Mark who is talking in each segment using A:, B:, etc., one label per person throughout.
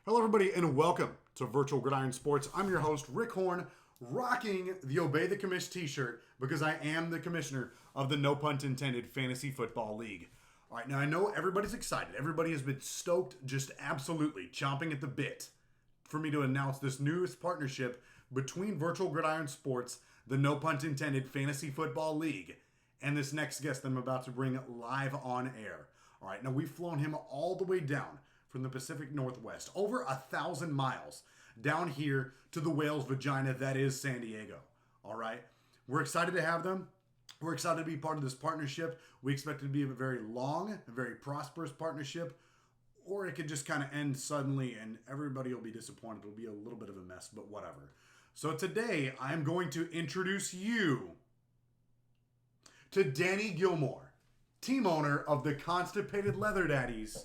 A: Hello, everybody, and welcome to Virtual Gridiron Sports. I'm your host, Rick Horn, rocking the Obey the Commish t-shirt because I am the commissioner of the No PUNt Intended Fantasy Football League. All right, now I know everybody's excited. Everybody has been stoked, just absolutely chomping at the bit for me to announce this newest partnership between Virtual Gridiron Sports, the No PUNt Intended Fantasy Football League, and this next guest that I'm about to bring live on air. All right, now we've flown him all the way down from the Pacific Northwest, over 1,000 miles down here to the whale's vagina that is San Diego. All right, we're excited to have them. We're excited to be part of this partnership. We expect it to be a very long, a very prosperous partnership, or it could just kind of end suddenly and everybody will be disappointed. It'll be a little bit of a mess, but whatever. So today, I'm going to introduce you to Danny Gilmore, team owner of the Constipated Leather Daddies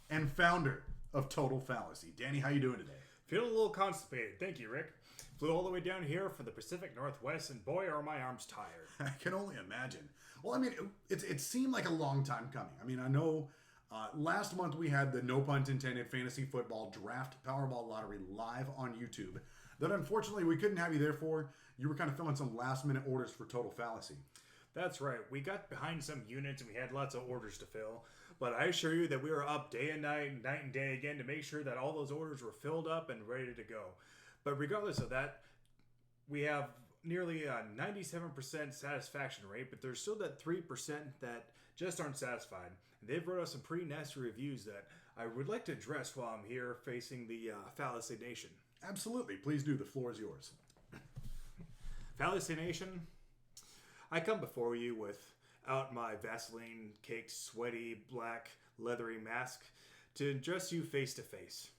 A: and founder of Total Fallacy. Danny, how you doing today?
B: Feeling a little constipated. Thank you, Rick. Flew all the way down here from the Pacific Northwest, and boy, are my arms tired.
A: I can only imagine. Well, I mean, it seemed like a long time coming. I mean, I know last month we had the No PUNt Intended Fantasy Football Draft Powerball Lottery live on YouTube that unfortunately we couldn't have you there for. You were kind of filling some last-minute orders for Total Fallacy.
B: That's right. We got behind some units and we had lots of orders to fill. But I assure you that we were up day and night, night and day again to make sure that all those orders were filled up and ready to go. But regardless of that, we have nearly a 97% satisfaction rate, but there's still that 3% that just aren't satisfied. And they've wrote us some pretty nasty reviews that I would like to address while I'm here facing the Fallacy Nation.
A: Absolutely. Please do. The floor is yours.
B: Fallacy Nation, I come before you without my Vaseline-caked, sweaty, black, leathery mask to address you face to face.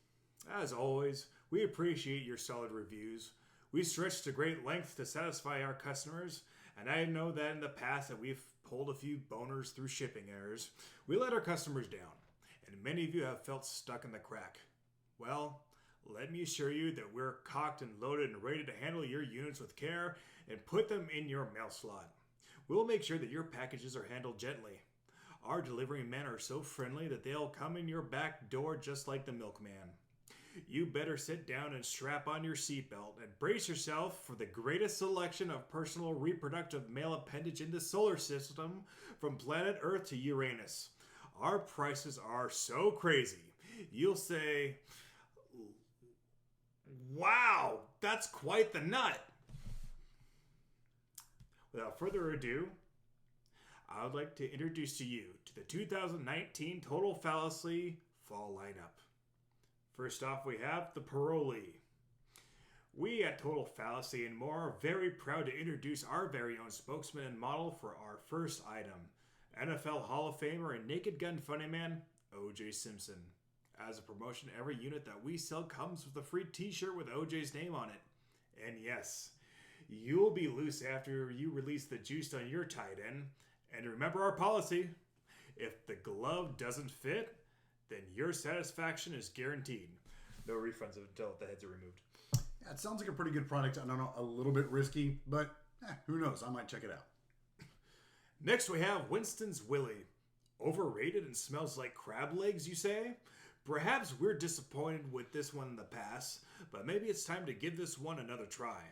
B: As always, we appreciate your solid reviews. We stretch to great lengths to satisfy our customers, and I know that in the past that we've pulled a few boners through shipping errors. We let our customers down, and many of you have felt stuck in the crack. Well, let me assure you that we're cocked and loaded and ready to handle your units with care and put them in your mail slot. We'll make sure that your packages are handled gently. Our delivery men are so friendly that they'll come in your back door just like the milkman. You better sit down and strap on your seatbelt and brace yourself for the greatest selection of personal reproductive male appendage in the solar system from planet Earth to Uranus. Our prices are so crazy. You'll say, "Wow, that's quite the nut." Without further ado, I would like to introduce to you to the 2019 Total Fallacy Fall Lineup. First off, we have the Parolee. We at Total Fallacy and more are very proud to introduce our very own spokesman and model for our first item, NFL Hall of Famer and Naked Gun Funny Man, O.J. Simpson. As a promotion, every unit that we sell comes with a free t-shirt with OJ's name on it. And yes, you'll be loose after you release the juice on your tight end. And remember our policy. If the glove doesn't fit, then your satisfaction is guaranteed. No refunds until the heads are removed.
A: Yeah, it sounds like a pretty good product. I don't know, a little bit risky, but who knows? I might check it out.
B: Next we have Winston's Willie. Overrated and smells like crab legs, you say? Perhaps we're disappointed with this one in the past, but maybe it's time to give this one another try.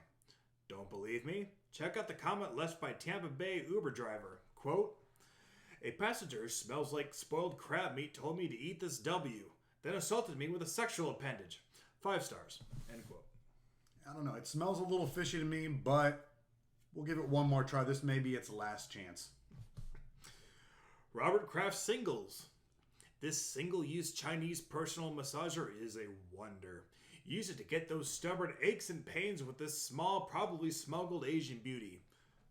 B: Don't believe me? Check out the comment left by Tampa Bay Uber driver. Quote, "A passenger smells like spoiled crab meat told me to eat this W, then assaulted me with a sexual appendage. 5 stars." End quote.
A: I don't know. It smells a little fishy to me, but we'll give it one more try. This may be its last chance.
B: Robert Kraft Singles. This single-use Chinese personal massager is a wonder. Use it to get those stubborn aches and pains with this small, probably smuggled Asian beauty.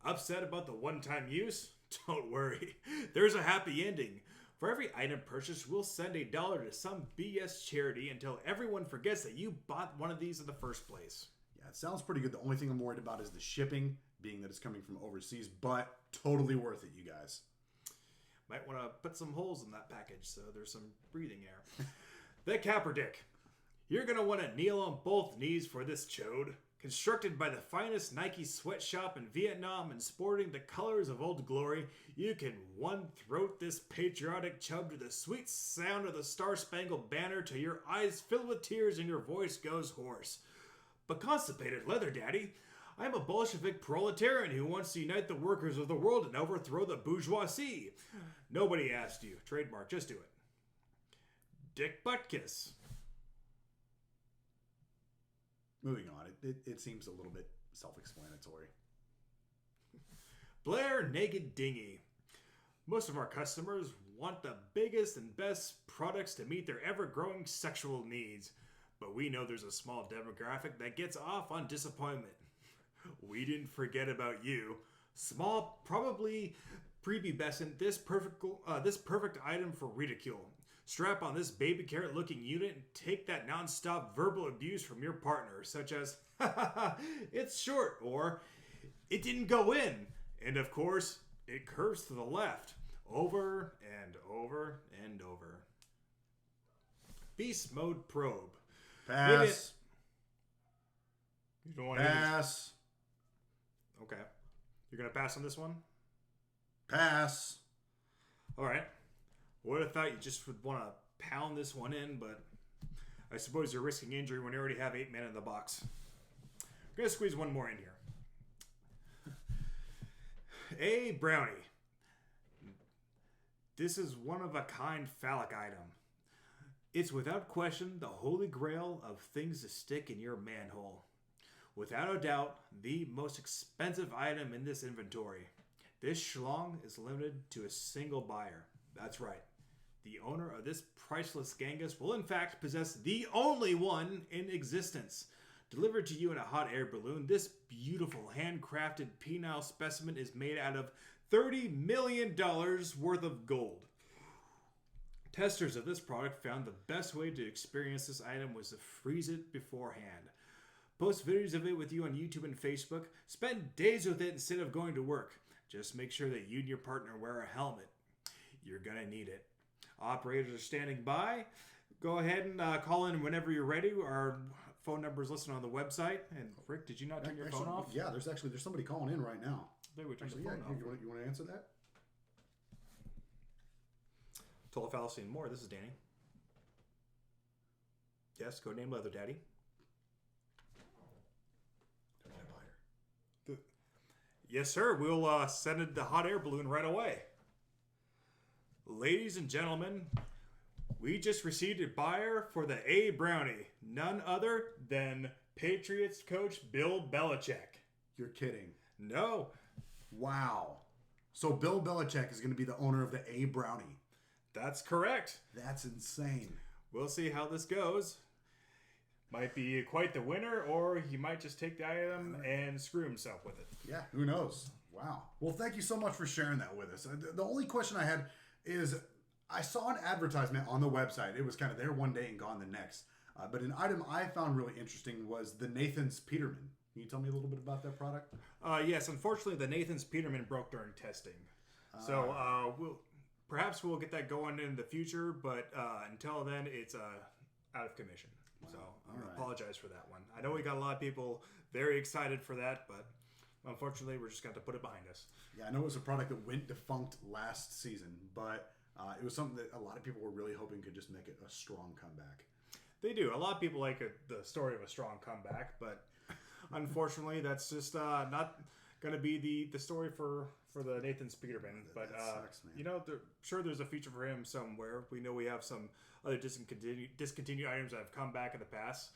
B: Upset about the one-time use? Don't worry. There's a happy ending. For every item purchased, we'll send $1 to some BS charity until everyone forgets that you bought one of these in the first place.
A: Yeah, it sounds pretty good. The only thing I'm worried about is the shipping, being that it's coming from overseas, but totally worth it, you guys.
B: Might want to put some holes in that package so there's some breathing air. The Kaepernick. You're going to want to kneel on both knees for this chode. Constructed by the finest Nike sweatshop in Vietnam and sporting the colors of Old Glory, you can one-throat this patriotic chub to the sweet sound of the Star-Spangled Banner till your eyes fill with tears and your voice goes hoarse. But constipated leather daddy, I am a Bolshevik proletarian who wants to unite the workers of the world and overthrow the bourgeoisie. Nobody asked you. Trademark, just do it. Dick Buttkiss.
A: Moving on, it seems a little bit self-explanatory.
B: Blair Naked Dinghy. Most of our customers want the biggest and best products to meet their ever-growing sexual needs. But we know there's a small demographic that gets off on disappointment. We didn't forget about you. Small, probably prepubescent, this perfect item for ridicule. Strap on this baby carrot looking unit and take that non-stop verbal abuse from your partner, such as, ha ha ha, it's short, or it didn't go in, and of course, it curves to the left, over and over and over. Beast Mode Probe.
A: Pass.
B: You don't want
A: Pass.
B: Okay. You're going to pass on this one?
A: Pass.
B: All right. Would have thought you just would want to pound this one in, but I suppose you're risking injury when you already have 8 men in the box. I'm going to squeeze one more in here. A brownie. This is one of a kind phallic item. It's without question the holy grail of things to stick in your manhole. Without a doubt, the most expensive item in this inventory. This schlong is limited to a single buyer. That's right. The owner of this priceless Genghis will in fact possess the only one in existence. Delivered to you in a hot air balloon, this beautiful handcrafted penile specimen is made out of $30 million worth of gold. Testers of this product found the best way to experience this item was to freeze it beforehand. Post videos of it with you on YouTube and Facebook. Spend days with it instead of going to work. Just make sure that you and your partner wear a helmet. You're going to need it. Operators are standing by. Go ahead and call in whenever you're ready. Our phone number is listed on the website. And Rick, did you not turn your phone off?
A: Yeah, there's somebody calling in right now.
B: Maybe we turned the
A: Yeah,
B: phone off.
A: you want to answer that?
B: Total Fallacy and More. This is Danny. Yes, codename Leather Daddy. Yes, sir. We'll send it the hot air balloon right away. Ladies and gentlemen, we just received a buyer for the A Brownie. None other than Patriots coach Bill Belichick.
A: You're kidding.
B: No.
A: Wow. So Bill Belichick is going to be the owner of the A Brownie.
B: That's correct.
A: That's insane.
B: We'll see how this goes. Might be quite the winner, or he might just take the item and screw himself with it.
A: Yeah, who knows? Wow. Well, thank you so much for sharing that with us. The only question I had is I saw an advertisement on the website. It was kind of there one day and gone the next. But an item I found really interesting was the Nathan's Peterman. Can you tell me a little bit about that product?
B: Yes, unfortunately, the Nathan's Peterman broke during testing. So perhaps we'll get that going in the future, but until then, it's out of commission. Wow. So I apologize for that one. I know we got a lot of people very excited for that, but unfortunately, we're just going to put it behind us.
A: Yeah, I know it was a product that went defunct last season, but it was something that a lot of people were really hoping could just make it a strong comeback.
B: They do. A lot of people like the story of a strong comeback, but unfortunately, that's just not going to be the story for the Nathan's Peterman. But
A: that sucks, man.
B: you know, sure, there's a feature for him somewhere. We know we have some other discontinued items that have come back in the past.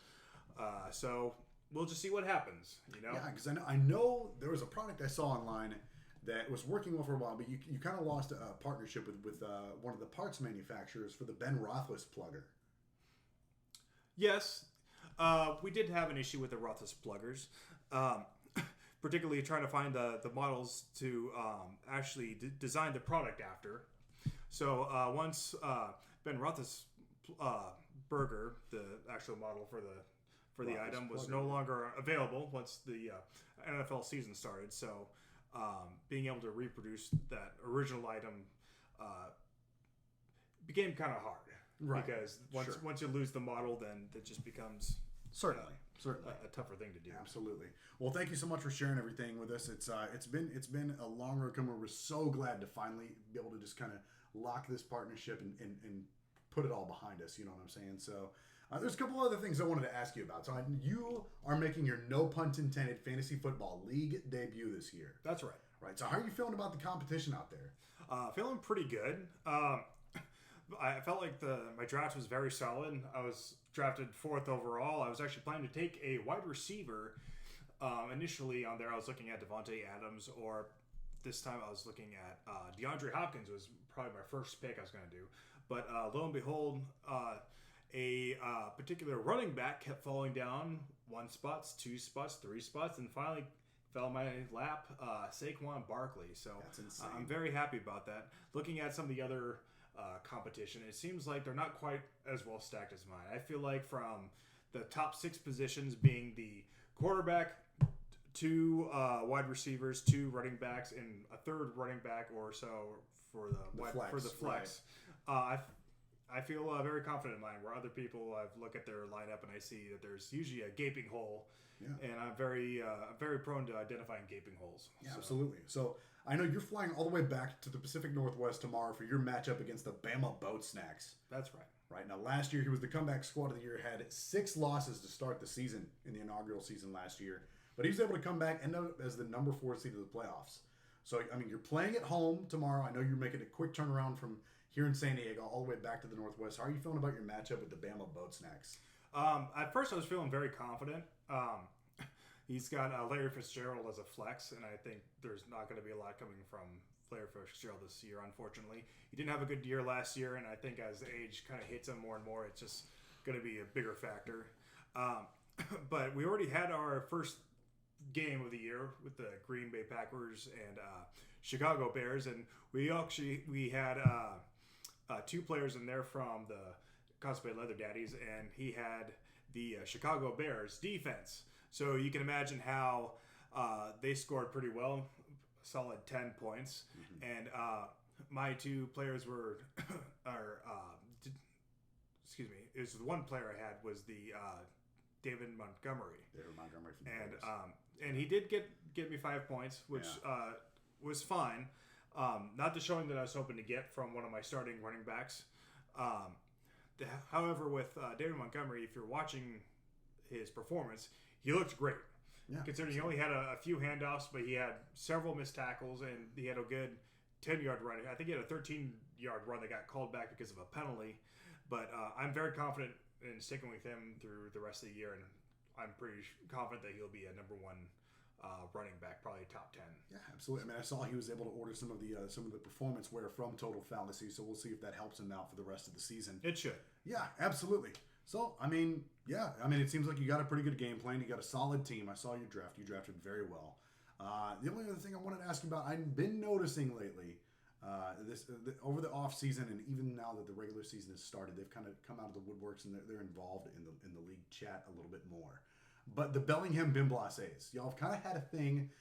B: So we'll just see what happens. You know?
A: Yeah, because I know there was a product I saw online that was working well for a while, but you kind of lost a partnership with one of the parts manufacturers for the Ben Roethlis plugger.
B: Yes, we did have an issue with the Roethlis pluggers, particularly trying to find the models to actually design the product after. So once Ben Roethlisberger, the actual model for the item, was no longer available once the NFL season started. So being able to reproduce that original item became kind of hard.
A: Right.
B: Because once you lose the model, then it just becomes
A: Certainly.
B: a tougher thing to do.
A: Absolutely. Well, thank you so much for sharing everything with us. It's been a long road coming. We're so glad to finally be able to just kind of lock this partnership and put it all behind us. You know what I'm saying? So there's a couple other things I wanted to ask you about. So you are making your No PUNt Intended Fantasy Football League debut this year.
B: That's right.
A: Right. So how are you feeling about the competition out there?
B: Feeling pretty good. I felt like my draft was very solid. I was drafted 4th overall. I was actually planning to take a wide receiver. Initially on there, I was looking at Devontae Adams, or this time I was looking at DeAndre Hopkins was probably my first pick I was going to do. But lo and behold, a particular running back kept falling down 1 spot, 2 spots, 3 spots, and finally fell in my lap, Saquon Barkley. So I'm very happy about that. Looking at some of the other competition, it seems like they're not quite as well stacked as mine. I feel like from the top 6 positions being the quarterback, 2 wide receivers, 2 running backs, and a 3rd running back or so for the flex. Right. I feel very confident in mine. Where other people, I look at their lineup and I see that there's usually a gaping hole, and I'm very prone to identifying gaping holes.
A: Yeah, absolutely. So I know you're flying all the way back to the Pacific Northwest tomorrow for your matchup against the Bama Boat Snacks.
B: That's right.
A: Right now, last year he was the comeback squad of the year. Had 6 losses to start the season in the inaugural season last year, but he was able to come back and end up as the number 4 seed of the playoffs. So I mean, you're playing at home tomorrow. I know you're making a quick turnaround from here in San Diego all the way back to the Northwest. How are you feeling about your matchup with the Bama Boat Snacks?
B: At first, I was feeling very confident. He's got Larry Fitzgerald as a flex, and I think there's not going to be a lot coming from Larry Fitzgerald this year, unfortunately. He didn't have a good year last year, and I think as the age kind of hits him more and more, it's just going to be a bigger factor. But we already had our first game of the year with the Green Bay Packers and Chicago Bears, and we had 2 players in there from the Cosplay Leather Daddies, and he had the Chicago Bears defense. So you can imagine how they scored pretty well, solid 10 points. Mm-hmm. And my 2 players were, excuse me, it was the one player I had was the David Montgomery.
A: David Montgomery from the Bears.
B: And he did get me 5 points, which was fine. Not the showing that I was hoping to get from one of my starting running backs. However, with David Montgomery, if you're watching his performance, he looked great. Yeah, considering he only had a few handoffs, but he had several missed tackles, and he had a good 10-yard run. I think he had a 13-yard run that got called back because of a penalty. But I'm very confident in sticking with him through the rest of the year, and I'm pretty confident that he'll be a number 1 running back, probably top 10.
A: Yeah, absolutely. I mean, I saw he was able to order some of the performance wear from Total Fallacy, so we'll see if that helps him out for the rest of the season.
B: It should.
A: Yeah, absolutely. So, I mean, it seems like you got a pretty good game plan. You got a solid team. I saw your draft. You drafted very well. The only other thing I wanted to ask you about, I've been noticing lately, over the off season, and even now that the regular season has started, they've kind of come out of the woodworks and they're involved in the league chat a little bit more. But the Bellingham Bim Blasies, y'all have kind of had a thing,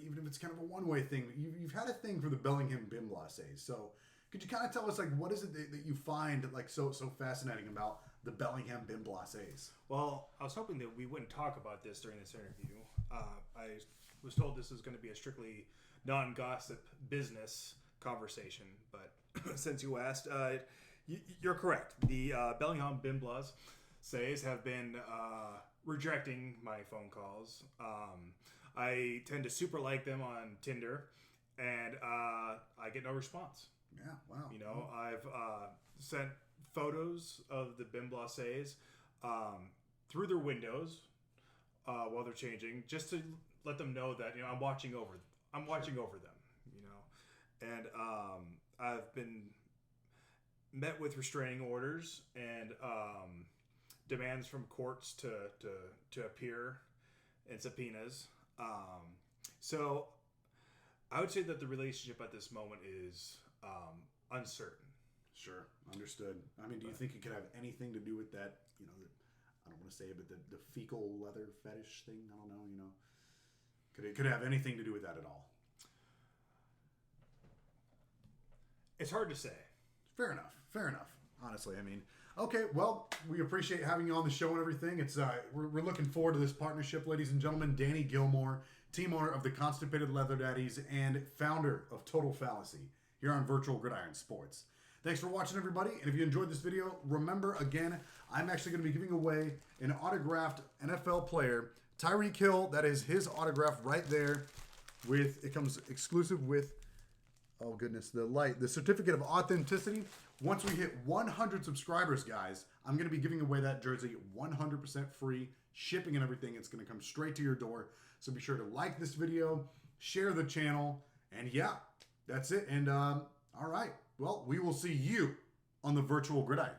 A: even if it's kind of a one-way thing, you've had a thing for the Bellingham Bim Blasies. So could you kind of tell us, like, what is it that you find like so fascinating about the Bellingham Bim Blasies?
B: Well, I was hoping that we wouldn't talk about this during this interview. I was told this was going to be a strictly non-gossip business conversation, but since you asked, you're correct. The Bellingham Bim Blasies have been rejecting my phone calls. I tend to super like them on Tinder, and I get no response.
A: Yeah, wow.
B: You know, I've sent photos of the Bim Blasies through their windows while they're changing, just to let them know that, you know, I'm watching over them, you know. And I've been met with restraining orders and demands from courts to appear, and subpoenas. So I would say that the relationship at this moment is uncertain.
A: Sure, understood. I mean, do you think it could have anything to do with that, you know, I don't want to say it, but the fecal leather fetish thing? I don't know, you know. Could it have anything to do with that at all?
B: It's hard to say.
A: Fair enough. Honestly, I mean, Okay, well, we appreciate having you on the show and everything. It's we're looking forward to this partnership, ladies and gentlemen. Danny Gilmore, team owner of the Constipated Leather Daddies and founder of Total Fallacy here on Virtual Gridiron Sports. Thanks for watching, everybody. And if you enjoyed this video, remember, again, I'm actually going to be giving away an autographed NFL player, Tyreek Hill. That is his autograph right there. It comes exclusive with, oh goodness, the certificate of authenticity. Once we hit 100 subscribers, guys, I'm going to be giving away that jersey 100% free, shipping and everything. It's going to come straight to your door. So be sure to like this video, share the channel, and yeah, that's it. And all right, well, we will see you on the Virtual Gridiron.